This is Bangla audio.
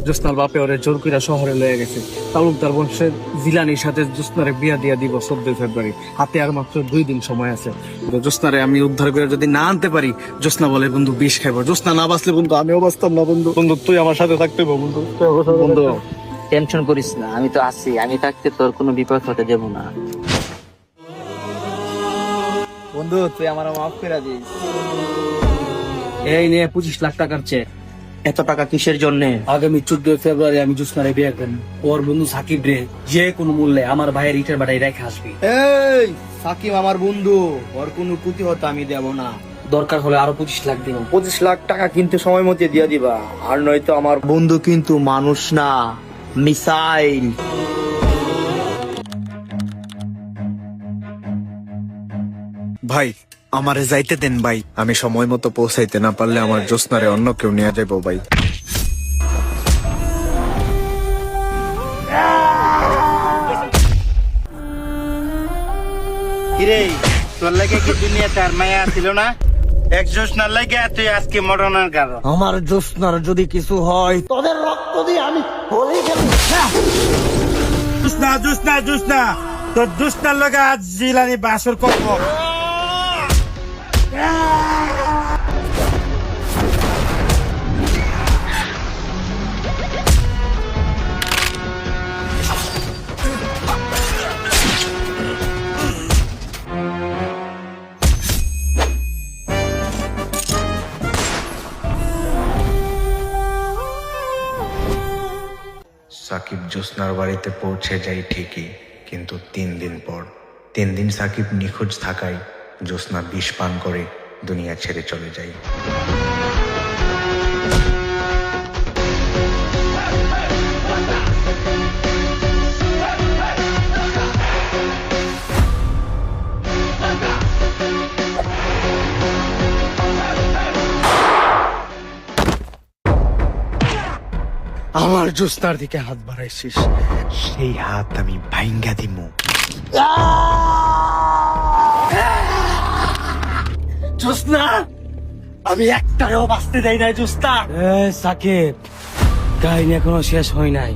জ্যোৎস্নার বাপে ওরে জোর কইরা শহরে লয়ে গেছে। তালুকদার বংশের জিলানির সাথে জ্যোৎস্নারে বিয়া দিয়া দিব 14 ফেব্রুয়ারি। হাতে আর মাত্র 2 দিন সময় আছে। তো জ্যোৎস্নারে আমি উদ্ধার করে যদি না আনতে পারি, জ্যোৎস্না বলে বন্ধু বিষ খাইব। জ্যোৎস্না না বাঁচলে বন্ধু আমিও বাঁচতাম না বন্ধু। বন্ধু তুই আমার সাথে থাকতে হবে বন্ধু। বন্ধু টেনশন করিস না, আমি তো আছি। আমি থাকতে তোর কোনো বিপদ হতে দেব না। বন্ধু তুই আমার মাফ করে দিস। এই নিয়ে 25 লাখ টাকার চেক। এত টাকা কিসের জন্য? আগামী 14 ফেব্রুয়ারি আমি জ্যোৎস্নারে বিয়ে করব। ওর বন্ধু সাকিব রে যে কোনো মূল্যে আমার ভাইয়ের ইটের বাড়াই রেখে আসবি। এই সাকিব আমার বন্ধু, ওর কোনো ক্ষতি হতে আমি দেব না। দরকার হলে আরো 25 লাখ দিব। 25 লাখ টাকা কিন্তু সময় মতো দিয়ে দিবা, আর নয়তো আমার বন্ধু কিন্তু মানুষ না, মিসাইল। ভাই আমারে যাইতে দেন ভাই, আমি সময় মতো পৌঁছাইতে না পারলে আমার জ্যোৎস্নারে অন্য কেউ নিয়ে যাবো ভাই। কিরে তোর লাগে কি দুনিয়াতে আর মায়া ছিল না? এক জ্যোৎস্নার লাগে তুই আজকে মরণের কারণ। আমার জ্যোৎস্নার যদি কিছু হয় তোদের রক্ত দিয়ে আমি বলি জ্যোৎস্না জ্যোৎস্না জ্যোৎস্না, তোর জ্যোৎস্নার লগে আজ জিলানি বাসর করবো। সাকিব জ্যোৎস্নার বাড়িতে পৌঁছে যাই ঠিকই, কিন্তু 3 দিন পর। 3 দিন সাকিব নিখোঁজ থাকায় জ্যোৎস্না বিষ পান করে দুনিয়া ছেড়ে চলে যায়। আমার জ্যোৎস্নার দিকে হাত বাড়াইছিস, সেই হাত আমি ভাইঙ্গা দিমু। জ্যোৎস্না আমি একটাও বাঁচতে দেই নাই জ্যোৎস্না। সাকিব কাহিনী এখনো শেষ হয় নাই।